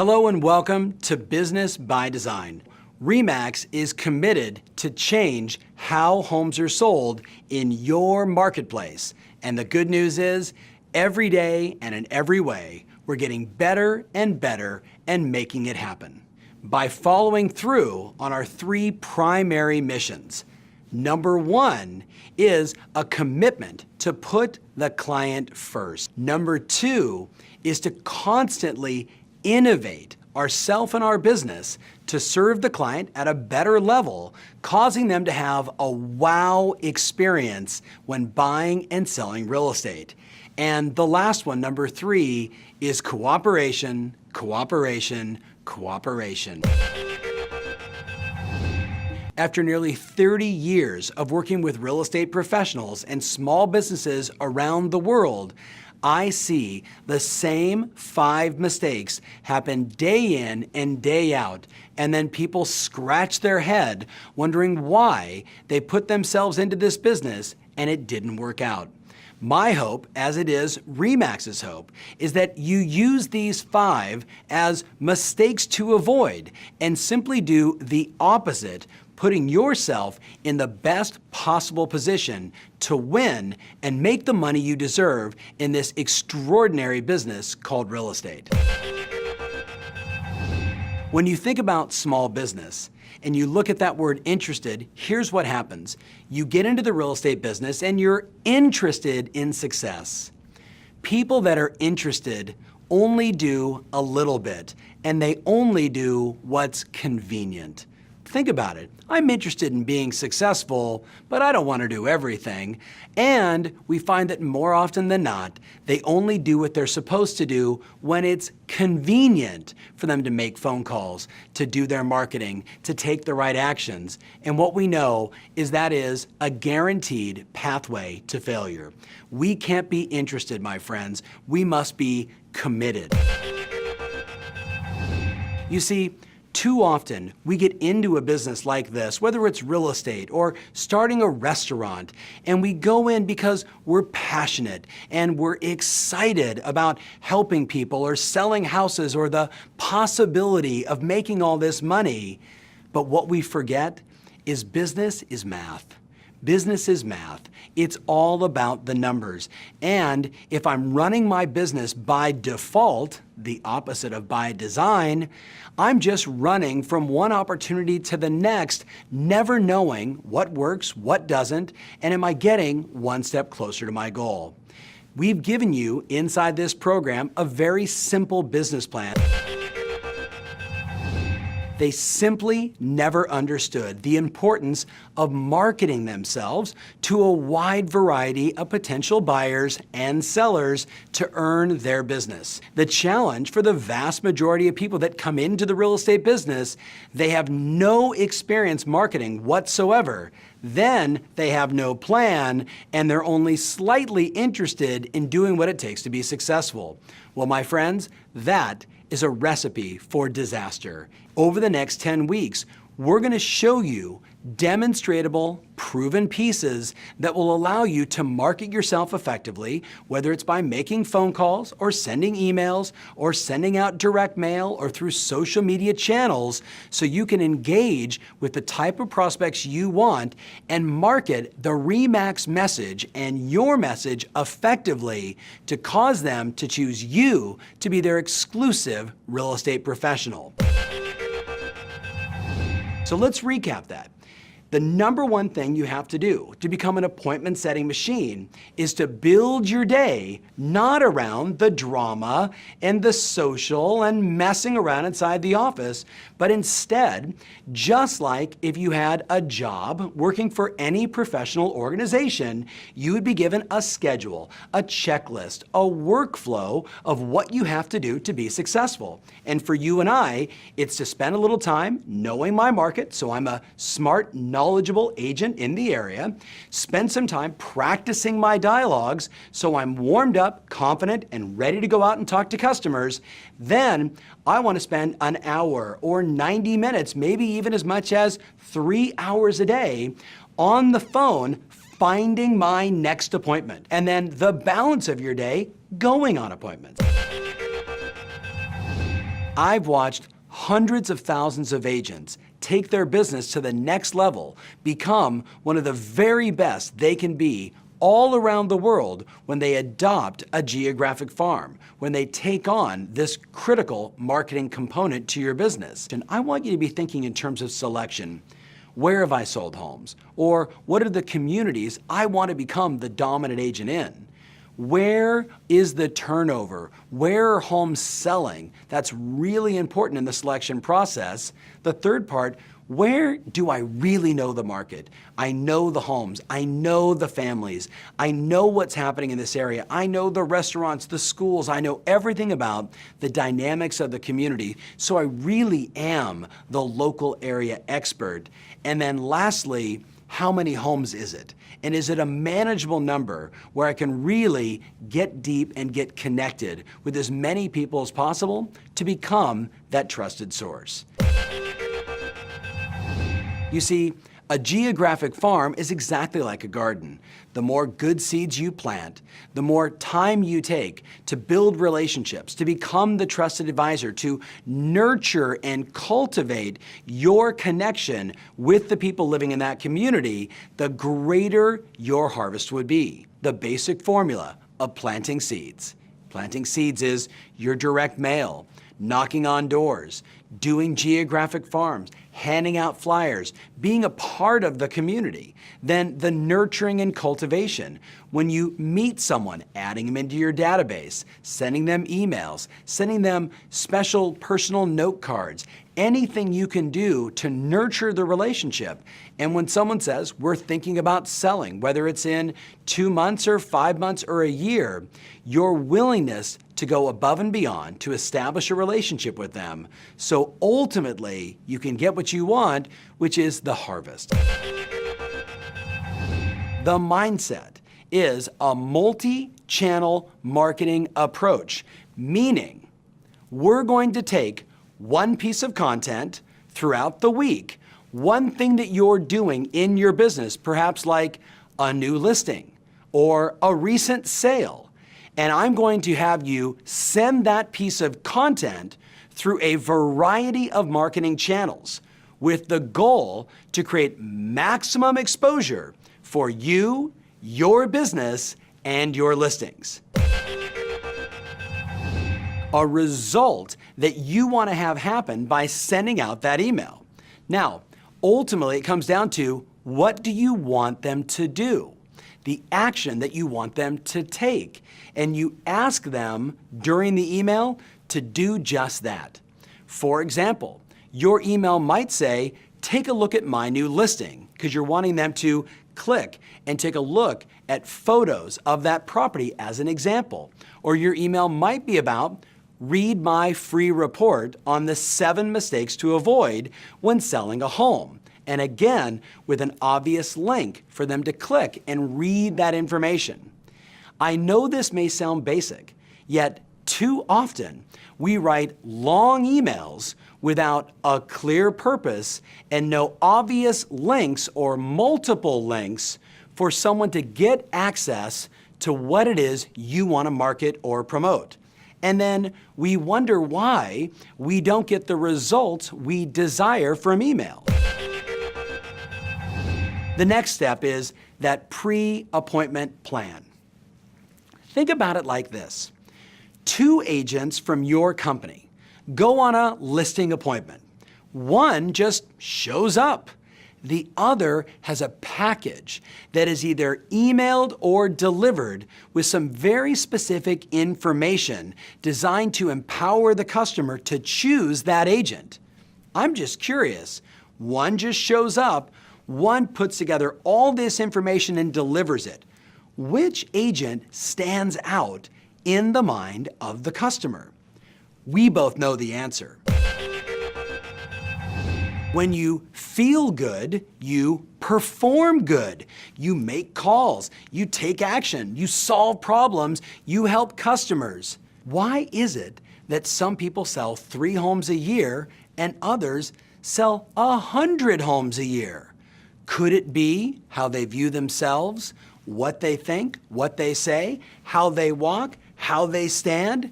Hello and welcome to Business by Design. RE/MAX is committed to change how homes are sold in your marketplace. And the good news is, every day and in every way, we're getting better and making it happen. By following through on our three primary missions. Number one is a commitment to put the client first. Number two is to constantly innovate ourselves and our business to serve the client at a better level, causing them to have a wow experience when buying and selling real estate. And the last one, number three, is cooperation, cooperation, cooperation. After nearly 30 years of working with real estate professionals and small businesses around the world, I see the same 5 mistakes happen day in and day out, and then people scratch their head wondering why they put themselves into this business and it didn't work out. My hope, as it is RE/MAX's hope, is that you use these 5 as mistakes to avoid and simply do the opposite, putting yourself in the best possible position to win and make the money you deserve in this extraordinary business called real estate. When you think about small business and you look at that word interested, here's what happens. You get into the real estate business and you're interested in success. People that are interested only do a little bit, and they only do what's convenient. Think about it. I'm interested in being successful, but I don't want to do everything. And we find that more often than not, they only do what they're supposed to do when it's convenient for them to make phone calls, to do their marketing, to take the right actions. And what we know is that is a guaranteed pathway to failure. We can't be interested, my friends. We must be committed. You see, too often, we get into a business like this, whether it's real estate or starting a restaurant, and we go in because we're passionate and we're excited about helping people or selling houses or the possibility of making all this money. But what we forget is business is math. Business is math. It's all about the numbers. And if I'm running my business by default, the opposite of by design, I'm just running from one opportunity to the next, never knowing what works, what doesn't, and am I getting one step closer to my goal. We've given you, inside this program, a very simple business plan. They simply never understood the importance of marketing themselves to a wide variety of potential buyers and sellers to earn their business. The challenge for the vast majority of people that come into the real estate business, they have no experience marketing whatsoever. Then they have no plan, and they're only slightly interested in doing what it takes to be successful. Well, my friends, that is a recipe for disaster. Over the next 10 weeks, we're going to show you demonstratable, proven pieces that will allow you to market yourself effectively, whether it's by making phone calls or sending emails or sending out direct mail or through social media channels, so you can engage with the type of prospects you want and market the RE/MAX message and your message effectively to cause them to choose you to be their exclusive real estate professional. So let's recap that. The number one thing you have to do to become an appointment setting machine is to build your day not around the drama and the social and messing around inside the office, but instead, just like if you had a job working for any professional organization, you would be given a schedule, a checklist, a workflow of what you have to do to be successful. And for you and I, it's to spend a little time knowing my market, so I'm a smart, knowledgeable agent in the area, spend some time practicing my dialogues so I'm warmed up, confident, and ready to go out and talk to customers. Then I want to spend an hour or 90 minutes, maybe even as much as 3 hours a day on the phone finding my next appointment. And then the balance of your day going on appointments. I've watched hundreds of thousands of agents take their business to the next level, become one of the very best they can be all around the world when they adopt a geographic farm, when they take on this critical marketing component to your business. And I want you to be thinking in terms of selection. Where have I sold homes? Or what are the communities I want to become the dominant agent in? Where is the turnover? Where are homes selling? That's really important in the selection process. The third part, where do I really know the market? I know the homes, I know the families, I know what's happening in this area, I know the restaurants, the schools, I know everything about the dynamics of the community, so I really am the local area expert. And then lastly, how many homes is it? And is it a manageable number where I can really get deep and get connected with as many people as possible to become that trusted source? You see, a geographic farm is exactly like a garden. The more good seeds you plant, the more time you take to build relationships, to become the trusted advisor, to nurture and cultivate your connection with the people living in that community, the greater your harvest would be. The basic formula of planting seeds. Planting seeds is your direct mail, knocking on doors, doing geographic farms, handing out flyers, being a part of the community. Then the nurturing and cultivation. When you meet someone, adding them into your database, sending them emails, sending them special personal note cards, anything you can do to nurture the relationship. And when someone says, we're thinking about selling, whether it's in 2 months or 5 months or a year, your willingness to go above and beyond to establish a relationship with them, so ultimately you can get what you want, which is the harvest. The mindset is a multi-channel marketing approach, meaning we're going to take one piece of content throughout the week, one thing that you're doing in your business, perhaps like a new listing or a recent sale, and I'm going to have you send that piece of content through a variety of marketing channels with the goal to create maximum exposure for you, your business, and your listings. A result that you want to have happen by sending out that email. Now, ultimately, it comes down to what do you want them to do? The action that you want them to take. And you ask them during the email to do just that. For example, your email might say, take a look at my new listing, because you're wanting them to click and take a look at photos of that property as an example. Or your email might be about, read my free report on the 7 mistakes to avoid when selling a home. And again, with an obvious link for them to click and read that information. I know this may sound basic, yet too often we write long emails without a clear purpose and no obvious links or multiple links for someone to get access to what it is you want to market or promote. And then we wonder why we don't get the results we desire from email. The next step is that pre-appointment plan. Think about it like this. 2 agents from your company go on a listing appointment. One just shows up. The other has a package that is either emailed or delivered with some very specific information designed to empower the customer to choose that agent. I'm just curious. One just shows up, one puts together all this information and delivers it. Which agent stands out in the mind of the customer? We both know the answer. When you feel good, you perform good. You make calls, you take action, you solve problems, you help customers. Why is it that some people sell 3 homes a year and others sell 100 homes a year? Could it be how they view themselves, what they think, what they say, how they walk, how they stand?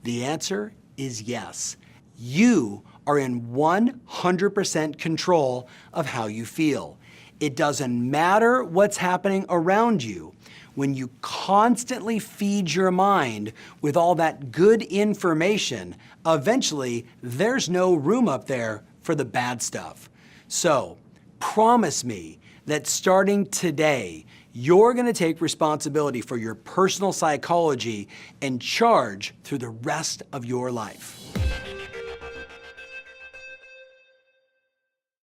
The answer is yes. You are in 100% control of how you feel. It doesn't matter what's happening around you. When you constantly feed your mind with all that good information, eventually there's no room up there for the bad stuff. So, promise me that starting today, you're gonna take responsibility for your personal psychology and charge through the rest of your life.